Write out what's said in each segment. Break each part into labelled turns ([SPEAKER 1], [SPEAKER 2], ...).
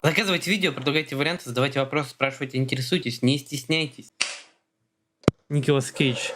[SPEAKER 1] Заказывайте видео, предлагайте варианты, задавайте вопросы, спрашивайте, интересуйтесь, не стесняйтесь. Николас Кейдж.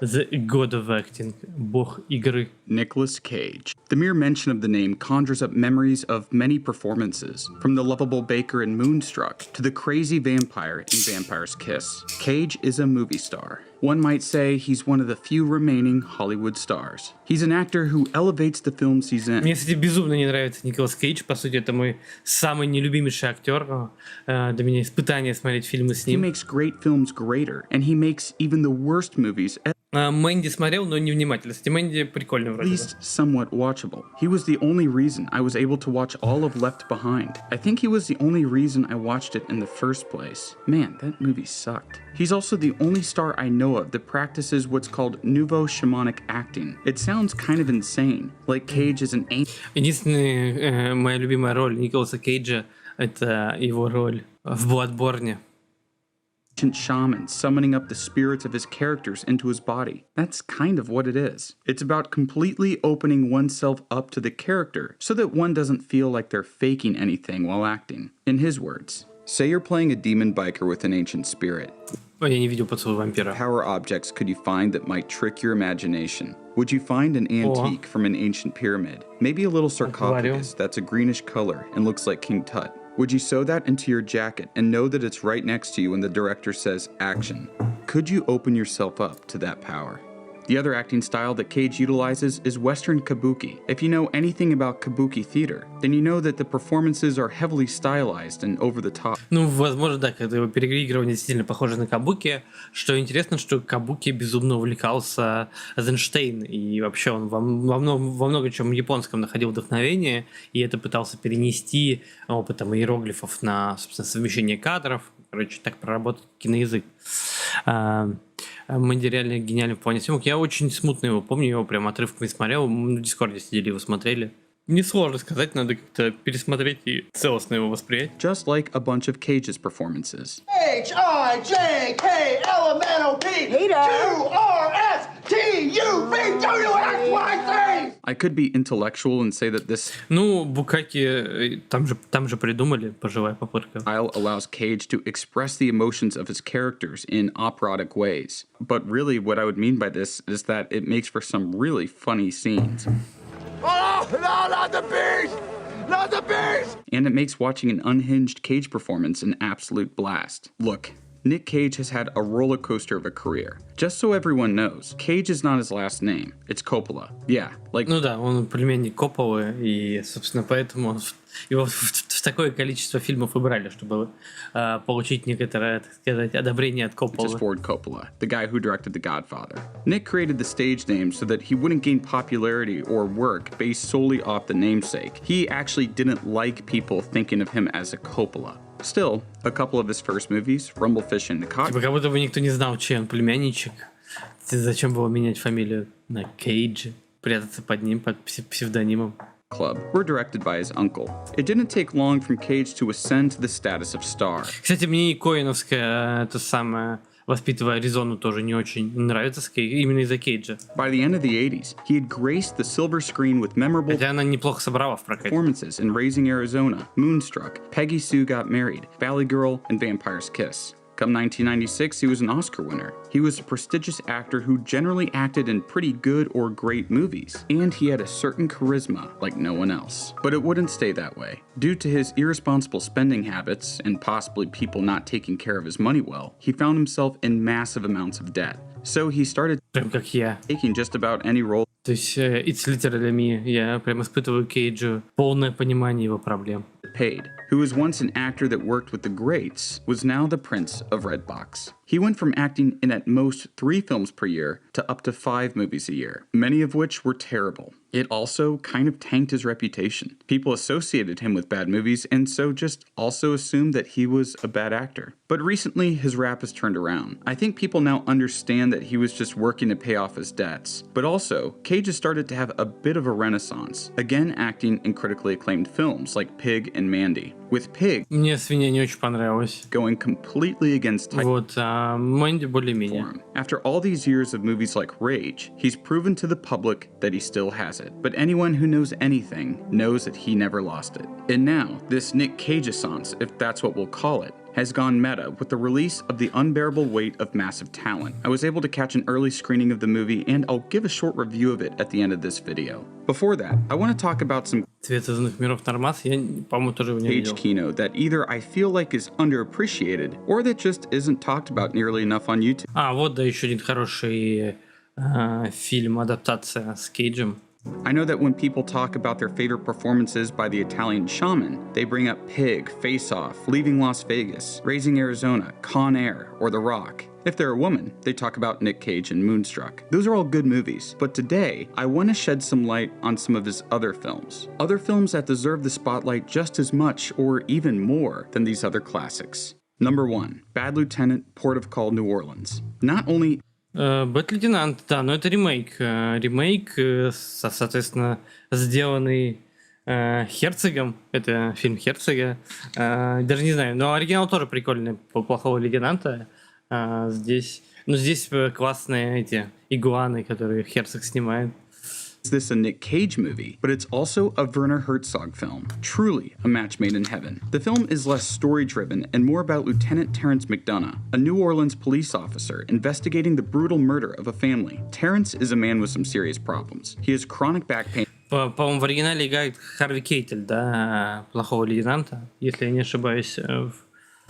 [SPEAKER 1] The God of Acting. Бог игры.
[SPEAKER 2] Nicolas Cage. The mere mention of the name conjures up memories of many performances, from the lovable baker in Moonstruck to the crazy vampire in Vampire's Kiss. Cage is a movie star. One might say he's one of the few remaining Hollywood stars. He's an actor who elevates the films he's in.
[SPEAKER 1] Мне, кстати, безумно не нравится Николас Кейдж. По сути, это мой самый нелюбимейший актер. Для меня испытание смотреть фильмы с
[SPEAKER 2] He
[SPEAKER 1] ним.
[SPEAKER 2] makes great films greater, and he makes even the worst movies
[SPEAKER 1] Мэнди смотрел, но невнимательно. Кстати, Мэнди прикольный
[SPEAKER 2] at
[SPEAKER 1] вроде бы.
[SPEAKER 2] least somewhat watchable. He was the only reason I was able to watch all of Left Behind. I think he was the only reason I watched it in the first place. Man, that movie sucked. He's also the only star I know of that practices what's called nouveau shamanic acting. It sounds kind of insane, like Cage is an ancient
[SPEAKER 1] Единственная моя любимая роль Николаса Кейджа — это его роль в Bloodborne.
[SPEAKER 2] shaman summoning up the spirits of his characters into his body. That's kind of what it is. It's about completely opening oneself up to the character so that one doesn't feel like they're faking anything while acting. In his words, say you're playing a demon biker with an ancient spirit.
[SPEAKER 1] Я не видел «Поцелуй вампира».
[SPEAKER 2] Power objects could you find that might trick your imagination? Would you find an antique from an ancient pyramid? Maybe a little sarcophagus that's a greenish color and looks like King Tut. Would you sew that into your jacket and know that it's right next to you when the director says action? Could you open yourself up to that power? The other acting style that Cage utilizes is Western kabuki. If you know anything about kabuki theater, then you know that the performances are heavily stylized and over the top.
[SPEAKER 1] Ну, возможно, да, когда его переигрывание действительно похоже на кабуки. Что интересно, что кабуки безумно увлекался Эйзенштейн. И вообще он во много чем японском находил вдохновение. И это пытался перенести опытом иероглифов на, собственно, совмещение кадров. Короче, так проработать киноязык. Мэнди реально гениальный в плане съемок. Я очень смутно его помню, я его прям отрывками смотрел. Мы в Дискорде сидели, его смотрели. Несложно сказать, надо как-то пересмотреть и целостно его восприять.
[SPEAKER 2] Just like a bunch of Cage's performances. H-I-J-K-L-M-N-O-P-Q-R-S-T-U-V-W-X-Y-Z! I could be intellectual and say that this
[SPEAKER 1] Ну, Букаки там же придумали, поживая попытка.
[SPEAKER 2] style allows Cage to express the emotions of his characters in operatic ways. But really, what I would mean by this is that it makes for some really funny scenes. Oh, no, not the beast! Not the beast! And it makes watching an unhinged Cage performance an absolute blast. Look, Nick Cage has had a roller coaster of a career. Just so everyone knows, Cage is not his last name. It's Coppola. Yeah, like...
[SPEAKER 1] Ну да, он племянник Копполы, и, собственно, поэтому его в такое количество фильмов и брали, чтобы получить некоторое, так сказать, одобрение от Копполы.
[SPEAKER 2] Just Ford Coppola, the guy who directed The Godfather. Nick created the stage name so that he wouldn't gain popularity or work based solely off the namesake. He actually didn't like people thinking of him as a Coppola. Still, a couple of his first movies, Rumblefish and Nicolas,
[SPEAKER 1] Типа как будто бы никто не знал, чей он племянничек. Зачем было менять фамилию на Кейдж, прятаться под ним, под псевдонимом.
[SPEAKER 2] Club were directed by his uncle. It didn't take long for Cage to ascend to the status of star.
[SPEAKER 1] Кстати, мне и Коэновская, это самое, воспитывая Аризону, тоже не очень нравится именно из-за Кейджа.
[SPEAKER 2] By the end of the 80s, he had graced the silver screen with memorable
[SPEAKER 1] Хотя она неплохо собрала в прокате.
[SPEAKER 2] performances in Raising Arizona, Moonstruck, Peggy Sue Got Married, Valley Girl, and Vampire's Kiss. Come 1996, he was an Oscar winner. He was a prestigious actor who generally acted in pretty good or great movies, and he had a certain charisma like no one else. But it wouldn't stay that way. Due to his irresponsible spending habits, and possibly people not taking care of his money well, he found himself in massive amounts of debt. So he started
[SPEAKER 1] Прям как я.
[SPEAKER 2] taking just about any role
[SPEAKER 1] То есть, it's literally me. Я прям испытываю Кейджу полное понимание его проблем.
[SPEAKER 2] paid, who was once an actor that worked with the greats, was now the prince of Redbox. He went from acting in at most 3 films per year to up to 5 movies a year, many of which were terrible. It also kind of tanked his reputation. People associated him with bad movies and so just also assumed that he was a bad actor. But recently, his rap has turned around. I think people now understand that he was just working to pay off his debts. But also, Cage has started to have a bit of a renaissance, again acting in critically acclaimed films like Pig and Mandy. With Pig
[SPEAKER 1] Мне «Свинья» не очень понравилась.
[SPEAKER 2] going completely against type
[SPEAKER 1] Вот, Мэнди более-менее.
[SPEAKER 2] After all these years of movies like Rage, he's proven to the public that he still has it. But anyone who knows anything knows that he never lost it. And now, this Nick Cage-essence, if that's what we'll call it, has gone meta with the release of The Unbearable Weight of Massive Talent. I was able to catch an early screening of the movie, and I'll give a short review of it at the end of this video. Before that, I want to talk about some
[SPEAKER 1] Цвет из иных миров Нормас, я, по-моему, тоже его не
[SPEAKER 2] Cage
[SPEAKER 1] видел.
[SPEAKER 2] Kino that either I feel like is underappreciated, or that just isn't talked about nearly enough on YouTube.
[SPEAKER 1] Вот, да, еще один хороший фильм, адаптация с Кейджем.
[SPEAKER 2] I know that when people talk about their favorite performances by the Italian shaman, they bring up Pig, Face Off, Leaving Las Vegas, Raising Arizona, Con Air, or The Rock. If they're a woman, they talk about Nick Cage and Moonstruck. Those are all good movies, but today, I want to shed some light on some of his other films. Other films that deserve the spotlight just as much, or even more, than these other classics. Number 1. Bad Lieutenant, Port of Call, New Orleans. Not only
[SPEAKER 1] Бэт-лейтенант, да, но это ремейк. Ремейк, соответственно, сделанный Херцогом. Это фильм Херцога. Даже не знаю, но оригинал тоже прикольный, плохого лейтенанта. Здесь классные эти игуаны, которые Херцог снимает.
[SPEAKER 2] is this a Nick Cage movie, but it's also a Werner Herzog film. Truly a match made in heaven. The film is less story-driven and more about Lieutenant Terrence McDonough, a New Orleans police officer investigating the brutal murder of a family. Terrence is a man with some serious problems. He has chronic back pain.
[SPEAKER 1] По-моему, в оригинале играет Харви Кейтель, да, плохого лейтенанта, если я не ошибаюсь.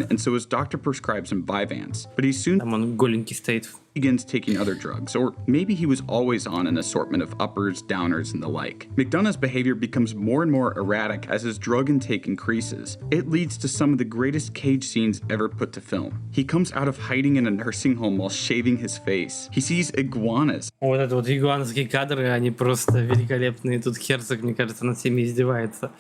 [SPEAKER 2] And so his doctor prescribes him Vyvanse, but he soon
[SPEAKER 1] Там он голенький стоит.
[SPEAKER 2] begins taking other drugs, or maybe he was always on an assortment of uppers, downers, and the like. McDonough's behavior becomes more and more erratic as his drug intake increases. It leads to some of the greatest Cage scenes ever put to film. He comes out of hiding in a nursing home while shaving his face. He sees iguanas.
[SPEAKER 1] Вот это вот игуанские кадры, они просто великолепные. Тут Херцог, мне кажется, над всеми издевается.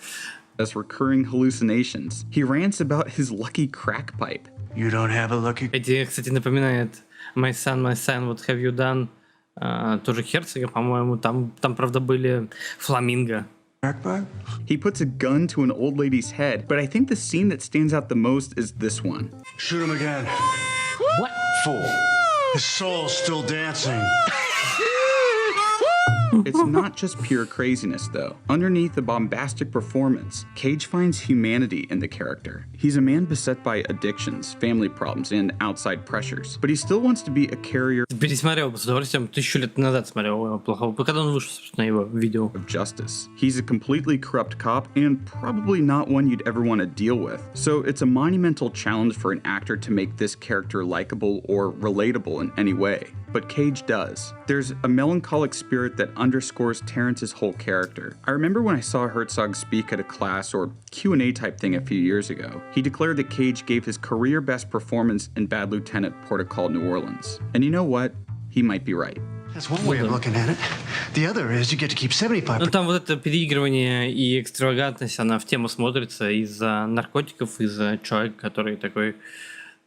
[SPEAKER 2] As recurring hallucinations. He rants about his lucky crack pipe.
[SPEAKER 3] You don't have a lucky...
[SPEAKER 1] Эти, кстати, напоминает My Son, What Have You Done? Тоже Херцога, по-моему. Там, правда, были фламинго.
[SPEAKER 3] crack pipe?
[SPEAKER 2] He puts a gun to an old lady's head, but I think the scene that stands out the most is this one.
[SPEAKER 3] Shoot him again.
[SPEAKER 1] What?
[SPEAKER 3] Fool. His soul's still dancing.
[SPEAKER 2] It's not just pure craziness, though. Underneath the bombastic performance, Cage finds humanity in the character. He's a man beset by addictions, family problems, and outside pressures, but he still wants to be a carrier
[SPEAKER 1] Пересмотрел с удовольствием. 1000 лет назад смотрел его плохого. Когда он вышел, собственно, его видео.
[SPEAKER 2] of justice. He's a completely corrupt cop and probably not one you'd ever want to deal with. So it's a monumental challenge for an actor to make this character likable or relatable in any way. But Cage does. There's a melancholic spirit that underscores Terrence's whole character. I remember when I saw Herzog speak at a class or Q&A type thing a few years ago. He declared that Cage gave his career best performance in Bad Lieutenant, Port of Call, New Orleans. And you know what? He might be right.
[SPEAKER 3] That's one way of looking at it. The other is you get to keep 75%.
[SPEAKER 1] Ну, там вот это переигрывание и экстравагантность, она в тему смотрится из-за наркотиков, из-за человека, который такой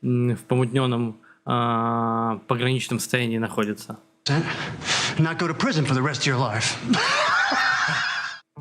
[SPEAKER 1] в помутненном пограничном состоянии находится.
[SPEAKER 3] Not go to prison for the rest of your life.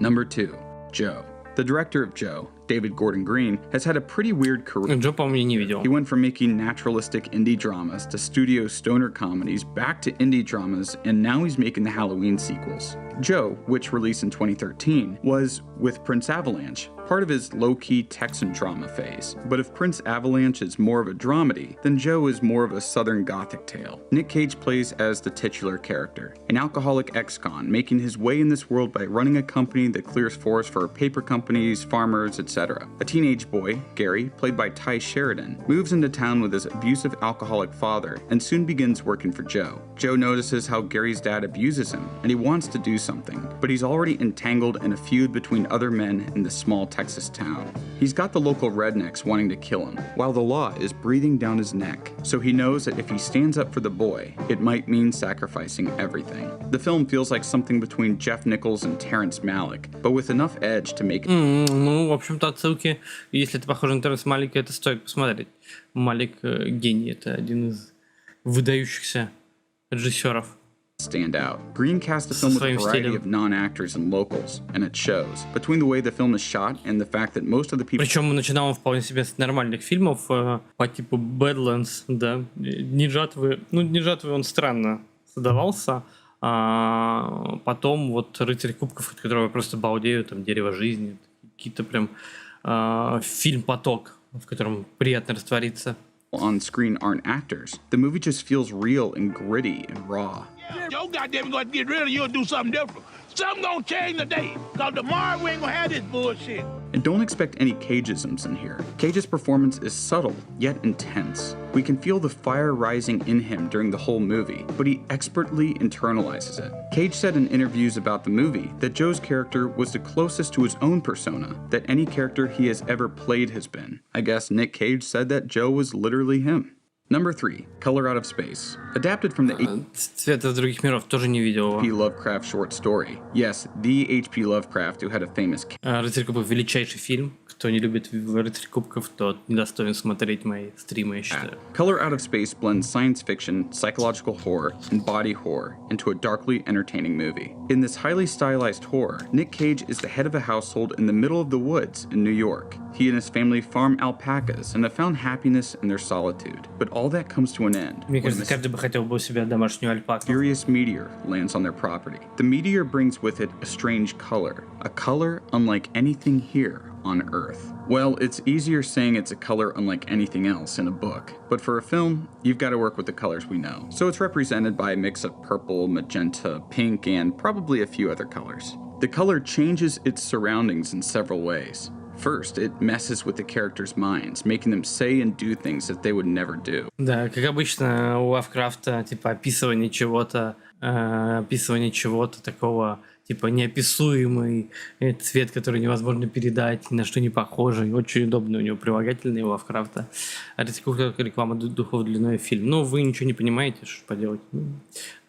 [SPEAKER 2] Number 2, Joe. The director of Joe, David Gordon Green, has had a pretty weird career.
[SPEAKER 1] Джо, по-моему, я не видел.
[SPEAKER 2] He went from making naturalistic indie dramas to studio stoner comedies, back to indie dramas, and now he's making the Halloween sequels. Joe, which released in 2013, was with Prince Avalanche, part of his low-key Texan drama phase. But if Prince Avalanche is more of a dramedy, then Joe is more of a southern gothic tale. Nick Cage plays as the titular character, an alcoholic ex-con making his way in this world by running a company that clears forests for paper companies, farmers, etc. A teenage boy, Gary, played by Ty Sheridan, moves into town with his abusive alcoholic father and soon begins working for Joe. Joe notices how Gary's dad abuses him, and he wants to do something, but he's already entangled in a feud between other men in this small Texas town. He's got the local rednecks wanting to kill him, while the law is breathing down his neck, so he knows that if he stands up for the boy, it might mean sacrificing everything. The film feels like something between Jeff Nichols and Terrence Malick, but with enough edge to make it
[SPEAKER 1] Ну, в общем-то, отсылки, если это похоже на Терренса Малика, это стоит посмотреть. Малик гений, это один из выдающихся режиссеров.
[SPEAKER 2] stand out. Green cast the film with a variety of non-actors and locals, and it shows. Between the way the film is shot and the fact that most of the people...
[SPEAKER 1] Причем начинал он вполне себе с нормальных фильмов по типу Badlands, да. Дни жатвы он странно создавался. Потом вот «Рыцарь кубков», от которого я просто балдею, там «Дерево жизни», какие-то прям фильм «Поток», в котором приятно раствориться.
[SPEAKER 2] On screen aren't actors. The movie just feels real and gritty and raw.
[SPEAKER 4] Yo, goddamn, gonna get rid of you and do something different. Something gonna change today. Cause tomorrow we ain't gonna have this bullshit.
[SPEAKER 2] And don't expect any Cageisms in here. Cage's performance is subtle, yet intense. We can feel the fire rising in him during the whole movie, but he expertly internalizes it. Cage said in interviews about the movie that Joe's character was the closest to his own persona that any character he has ever played has been. I guess Nick Cage said that Joe was literally him. Number 3, Color Out of Space. Adapted from the
[SPEAKER 1] «Цвет из других миров» тоже не видел его.
[SPEAKER 2] H.P. Lovecraft short story. Yes, the H.P. Lovecraft who had a famous...
[SPEAKER 1] «Рыцарь кубков» — величайший фильм. Кто не любит «Рыцарь кубков», тот недостоин смотреть мои стримы, я считаю.
[SPEAKER 2] Color Out of Space blends science fiction, psychological horror, and body horror into a darkly entertaining movie. In this highly stylized horror, Nick Cage is the head of a household in the middle of the woods in New York. He and his family farm alpacas and have found happiness in their solitude. But all that comes to an end.
[SPEAKER 1] Мне кажется, каждый бы хотел бы у себя домашнюю альпаку.
[SPEAKER 2] Mysterious meteor lands on their property. The meteor brings with it a strange color. A color unlike anything here on Earth. Well, it's easier saying it's a color unlike anything else in a book. But for a film, you've got to work with the colors we know. So it's represented by a mix of purple, magenta, pink, and probably a few other colors. The color changes its surroundings in several ways. First, it messes with the characters' minds, making them say and do things that they would never do.
[SPEAKER 1] Да, как обычно у Лавкрафта, типа описывание чего-то такого, типа неописуемый цвет, который невозможно передать, ни на что не похожий. Очень удобно у него прилагательные у Лавкрафта. А реклама духов длиной фильм. Ну, вы ничего не понимаете, что поделать.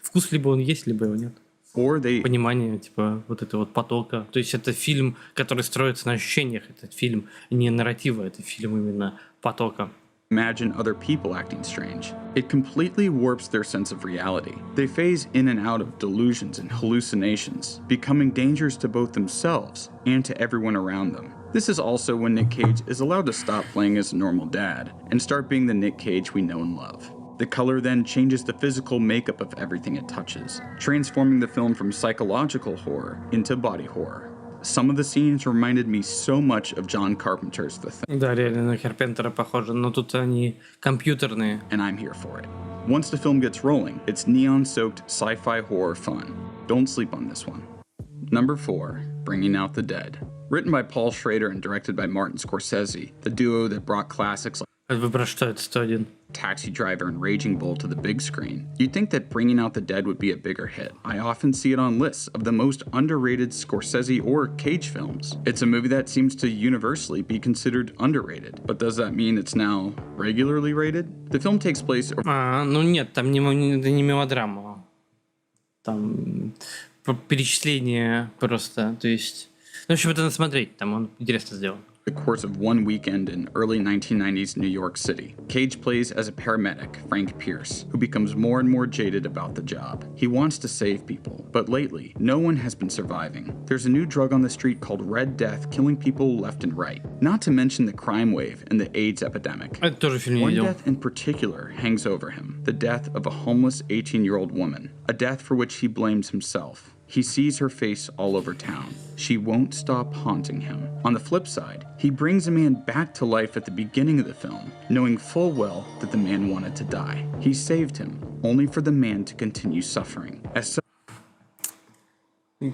[SPEAKER 1] Вкус либо он есть, либо его нет. Понимание, типа, вот этого вот потока. То есть это фильм, который строится на ощущениях. Это фильм не нарратива, это фильм именно потока.
[SPEAKER 2] Imagine other people acting strange. It completely warps their sense of reality. They phase in and out of delusions and hallucinations, becoming dangerous to both themselves and to everyone around them. This is also when Nick Cage is allowed to stop playing as a normal dad and start being the Nick Cage we know and love. The color then changes the physical makeup of everything it touches, transforming the film from psychological horror into body horror. Some of the scenes reminded me so much of John Carpenter's The Thing.
[SPEAKER 1] Да, реально на Карпентера похоже, но тут они компьютерные.
[SPEAKER 2] And I'm here for it. Once the film gets rolling, it's neon-soaked sci-fi horror fun. Don't sleep on this one. Number 4, Bringing Out the Dead. Written by Paul Schrader and directed by Martin Scorsese, the duo that brought classics like
[SPEAKER 1] Вы про что это 101?
[SPEAKER 2] Taxi Driver and Raging Bull to the big screen. You'd think that Bringing Out the Dead would be a bigger hit. I often see it on lists of the most underrated Scorsese or Cage films. It's a movie that seems to universally be considered underrated. But does that mean it's now regularly rated? The film takes place...
[SPEAKER 1] Ну нет, там не мелодрама. Там перечисление просто, то есть... Ну, в общем, это надо смотреть, там он интересно сделан.
[SPEAKER 2] The course of one weekend in early 1990s New York City. Cage plays as a paramedic, Frank Pierce, who becomes more and more jaded about the job. He wants to save people, but lately, no one has been surviving. There's a new drug on the street called Red Death killing people left and right. Not to mention the crime wave and the AIDS epidemic.
[SPEAKER 1] Это тоже фильм не
[SPEAKER 2] One
[SPEAKER 1] видел.
[SPEAKER 2] death in particular hangs over him, the death of a homeless 18-year-old woman, a death for which he blames himself. He sees her face all over town. She won't stop haunting him. On the flip side, he brings a man back to life at the beginning of the film, knowing full well that the man wanted to die. He saved him, only for the man to continue suffering.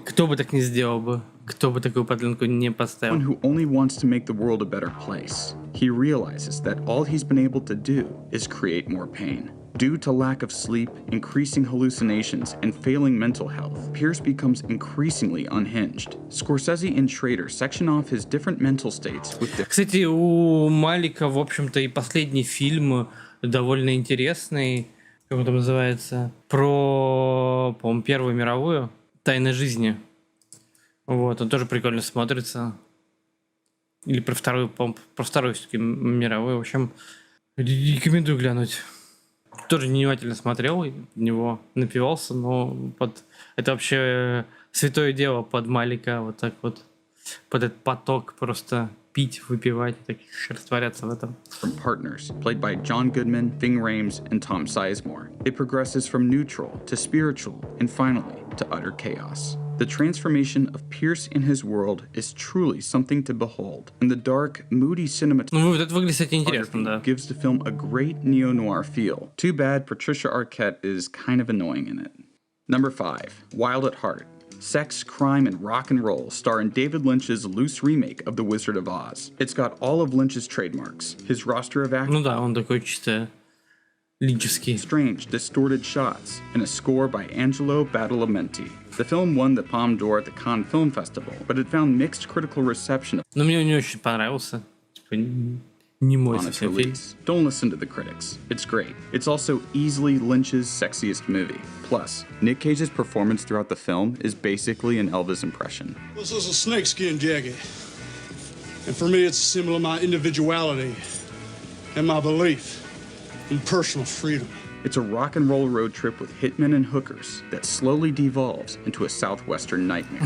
[SPEAKER 1] Кто бы так не сделал бы? Кто бы такую подлянку не поставил?
[SPEAKER 2] Someone who only wants to make the world a better place. He realizes that all he's been able to do is create more pain. Due to lack of sleep, increasing hallucinations, and failing mental health, Pierce becomes increasingly unhinged. Scorsese and Schrader section off his different mental states with
[SPEAKER 1] Кстати, у Малика, в общем-то, и последний фильм довольно интересный, как он там называется, про, по-моему, Первую мировую, «Тайна жизни». Вот, он тоже прикольно смотрится. Или про вторую, по-моему, про вторую все-таки мировую. В общем, рекомендую глянуть. тоже внимательно смотрел, в него напивался, но это вообще святое дело под Малика, вот так вот, под этот поток просто пить, выпивать, так растворяться в этом.
[SPEAKER 2] From partners, played by John Goodman, Ving Rhames, and Tom Sizemore. It progresses from neutral to spiritual, and finally, to utter chaos. The transformation of Pierce in his world is truly something to behold, and the dark, moody cinematography
[SPEAKER 1] Ну, это выглядит, кстати, интересно, да.
[SPEAKER 2] gives the film a great neo-noir feel. Too bad Patricia Arquette is kind of annoying in it. Number 5, Wild at Heart. Sex, crime, and rock and roll star in David Lynch's loose remake of The Wizard of Oz. It's got all of Lynch's trademarks, his roster of actors,
[SPEAKER 1] Ну да, он такой чисто линческий.
[SPEAKER 2] strange, distorted shots, and a score by Angelo Badalamenti. The film won the Palme d'Or at the Cannes Film Festival, but it found mixed critical reception
[SPEAKER 1] Но мне не очень понравился. Типа, не мой
[SPEAKER 2] on its
[SPEAKER 1] совсем фильм.
[SPEAKER 2] release. Don't listen to the critics. It's great. It's also easily Lynch's sexiest movie. Plus, Nick Cage's performance throughout the film is basically an Elvis impression.
[SPEAKER 5] This is a snakeskin jacket. And for me, it's a symbol of my individuality and my belief in personal freedom.
[SPEAKER 2] It's a rock and roll road trip with hitmen and hookers that slowly devolves into a southwestern nightmare.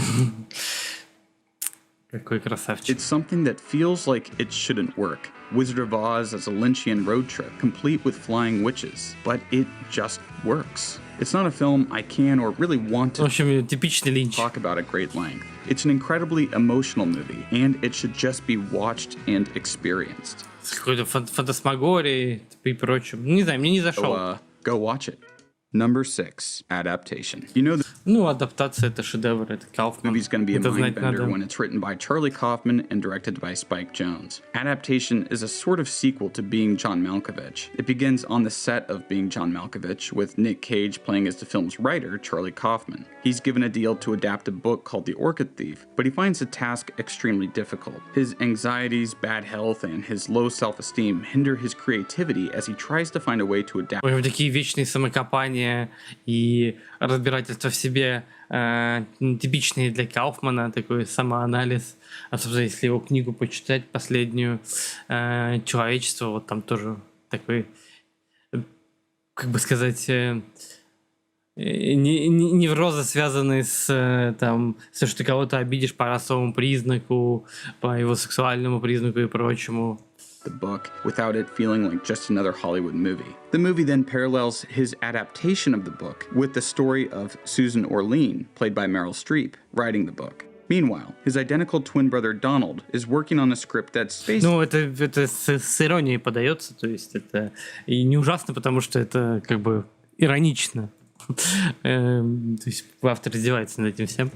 [SPEAKER 1] Какой красавчик.
[SPEAKER 2] It's something that feels like it shouldn't work. Wizard of Oz as a Lynchian road trip, complete with flying witches. But it just works. It's not a film I can or really want
[SPEAKER 1] В
[SPEAKER 2] to
[SPEAKER 1] общем, типичный Линч.
[SPEAKER 2] talk about at great length. It's an incredibly emotional movie, and it should just be watched and experienced.
[SPEAKER 1] С какой-то фантасмагорией и прочим. Не знаю, мне не зашел.
[SPEAKER 2] So, go watch it. Number 6, adaptation. You know the
[SPEAKER 1] Ну, адаптация — это шедевр, это Кауфман.
[SPEAKER 2] movie's going to be a
[SPEAKER 1] Это знать
[SPEAKER 2] mind-bender
[SPEAKER 1] надо.
[SPEAKER 2] when it's written by Charlie Kaufman and directed by Spike Jonze. Adaptation is a sort of sequel to Being John Malkovich. It begins on the set of Being John Malkovich, with Nick Cage playing as the film's writer, Charlie Kaufman. He's given a deal to adapt a book called The Orchid Thief, but he finds the task extremely difficult. His anxieties, bad health, and his low self-esteem hinder his creativity as he tries to find a way to adapt.
[SPEAKER 1] В общем, такие вечные самокопания и разбирательства в себе, типичные для Кауфмана, такой самоанализ. Особенно если его книгу почитать, последнюю, «Человечество», вот там тоже такой, как бы сказать, неврозы, связанные с там, с что ты кого-то обидишь по расовому признаку, по его сексуальному признаку и прочему.
[SPEAKER 2] The book without it feeling like just another Hollywood movie. The movie then parallels his adaptation of the book with the story of Susan Orlean, played by Meryl Streep, writing the book. Meanwhile, his identical twin brother Donald is working on a script that's based...
[SPEAKER 1] Ну, это с iroнией подается, то есть это и не ужасно, потому что это как бы иронично. То есть автор издевается над этим всем.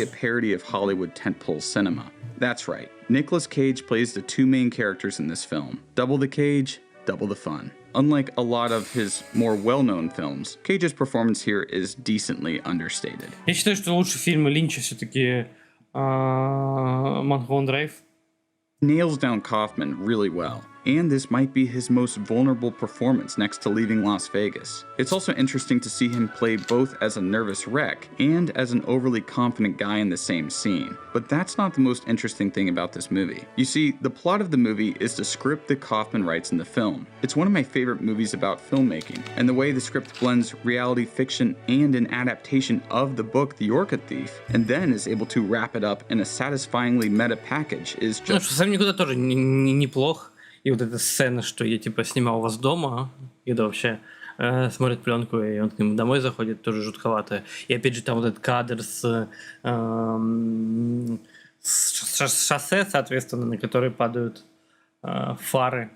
[SPEAKER 2] a parody of Hollywood tentpole cinema. That's right. Nicolas Cage plays the two main characters in this film. Double the Cage, double the fun. Unlike a lot of his more well-known films, Cage's performance here is decently understated.
[SPEAKER 1] Я считаю, что лучшие фильмы Линча все-таки «Mulholland Drive».
[SPEAKER 2] Nails down Kaufman really well, and this might be his most vulnerable performance next to Leaving Las Vegas. It's also interesting to see him play both as a nervous wreck and as an overly confident guy in the same scene. But that's not the most interesting thing about this movie. You see, the plot of the movie is the script that Kaufman writes in the film. It's one of my favorite movies about filmmaking, and the way the script blends reality fiction and an adaptation of the book The Orchid Thief, and then is able to wrap it up in a satisfyingly meta package is
[SPEAKER 1] Ну,
[SPEAKER 2] just...
[SPEAKER 1] что сам никуда тоже неплох. И вот эта сцена, что я типа снимал у вас дома, когда вообще смотрит пленку, и он к нему домой заходит, тоже жутковато. И опять же там вот этот кадр с шоссе, соответственно, на который падают фары.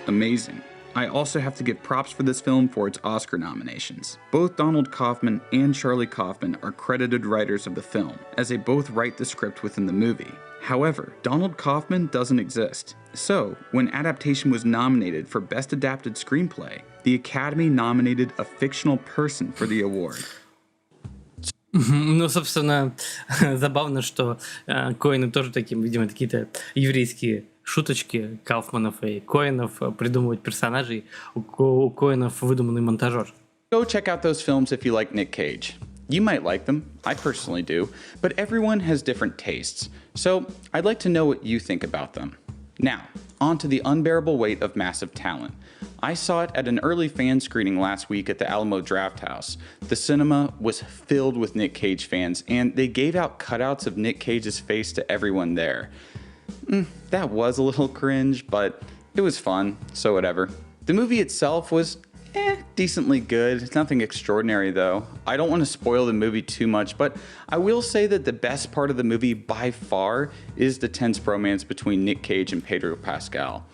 [SPEAKER 2] Amazing. I also have to give props for this film for its Oscar nominations. Both Donald Kaufman and Charlie Kaufman are credited writers of the film, as they both write the script within the movie. However, Donald Kaufman doesn't exist. So, when adaptation was nominated for Best Adapted Screenplay, the Academy nominated a fictional person for the award.
[SPEAKER 1] Ну, собственно, забавно, что Коэны тоже таким, видимо, какие-то еврейские шуточки Кауфманов и Коэнов придумывать персонажей. У Коэнов выдуманный монтажер.
[SPEAKER 2] Go check out those films if you like Nick Cage. You might like them, I personally do, but everyone has different tastes, so I'd like to know what you think about them. Now, on to the unbearable weight of massive talent. I saw it at an early fan screening last week at the Alamo Drafthouse. The cinema was filled with Nick Cage fans, and they gave out cutouts of Nick Cage's face to everyone there. That was a little cringe, but it was fun, so whatever. The movie itself was decently good. Nothing extraordinary though. I don't want to spoil the movie too much, but I will say that the best part of the movie by far is the tense bromance between Nick Cage and Pedro Pascal.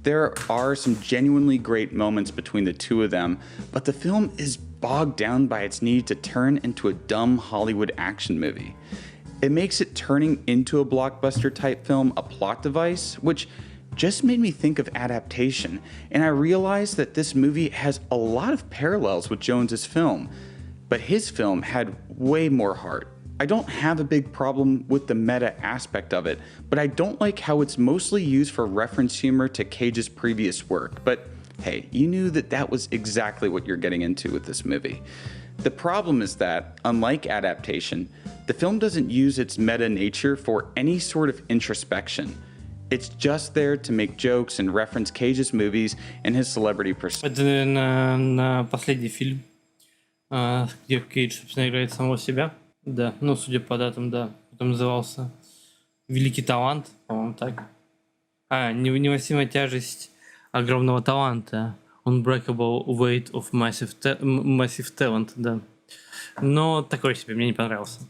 [SPEAKER 2] There are some genuinely great moments between the two of them, but the film is bogged down by its need to turn into a dumb Hollywood action movie. It makes it turning into a blockbuster type film a plot device, which just made me think of adaptation, and I realized that this movie has a lot of parallels with Jones's film, but his film had way more heart. I don't have a big problem with the meta aspect of it, but I don't like how it's mostly used for reference humor to Cage's previous work, but hey, you knew that that was exactly what you're getting into with this movie. The problem is that, unlike adaptation, the film doesn't use its meta nature for any sort of introspection. It's just there to make jokes and reference Cage's movies and his celebrity persona.
[SPEAKER 1] Это на последний фильм, где Кейдж, собственно, играет самого себя. Да, ну, судя по датам, да. Потом назывался «Великий талант», по-моему, так. «Невыносимая тяжесть огромного таланта». «Unbreakable weight of massive talent», да. Но такой себе, мне не понравился.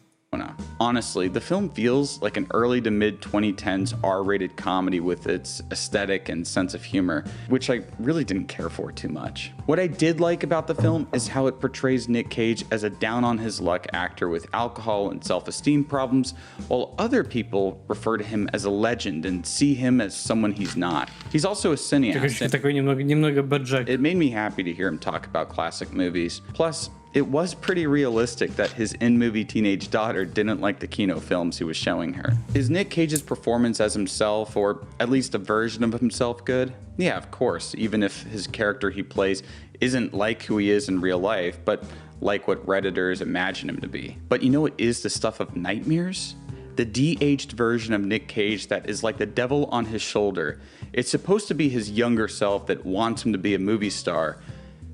[SPEAKER 2] Honestly, the film feels like an early to mid 2010s R-rated comedy with its aesthetic and sense of humor, which I really didn't care for too much. What I did like about the film is how it portrays Nick Cage as a down-on-his-luck actor with alcohol and self-esteem problems, while other people refer to him as a legend and see him as someone he's not. He's also a cineast.
[SPEAKER 1] Такой немного баджак.
[SPEAKER 2] It made me happy to hear him talk about classic movies. Plus, it was pretty realistic that his in-movie teenage daughter didn't like the Kino films he was showing her. Is Nick Cage's performance as himself, or at least a version of himself, good? Yeah, of course, even if his character he plays isn't like who he is in real life, but like what Redditors imagine him to be. But you know what is the stuff of nightmares? The de-aged version of Nick Cage that is like the devil on his shoulder. It's supposed to be his younger self that wants him to be a movie star,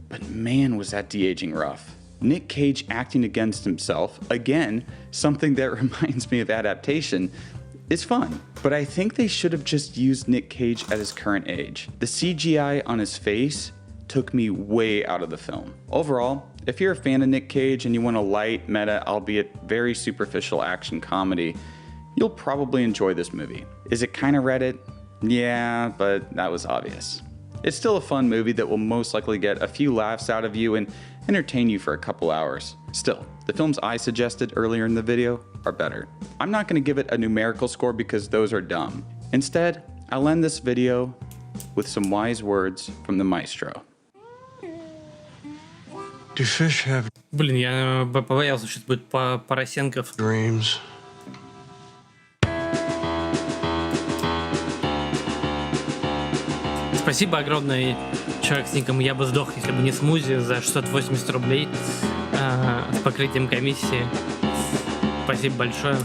[SPEAKER 2] but man, was that de-aging rough. Nick Cage acting against himself, again, something that reminds me of adaptation, is fun. But I think they should have just used Nick Cage at his current age. The CGI on his face took me way out of the film. Overall, if you're a fan of Nick Cage and you want a light, meta, albeit very superficial action comedy, you'll probably enjoy this movie. Is it kind of Reddit? Yeah, but that was obvious. It's still a fun movie that will most likely get a few laughs out of you and entertain you for a couple hours. Still, the films I suggested earlier in the video are better. I'm not going to give it a numerical score because those are dumb. Instead, I'll end this video with some wise words from the maestro.
[SPEAKER 3] Do fish have
[SPEAKER 1] Блин, я побоялся, что это будет Поросенков.
[SPEAKER 3] dreams?
[SPEAKER 1] Спасибо огромное, человек с ником «Я бы сдох, если бы не смузи» за 680 рублей с покрытием комиссии. Спасибо большое.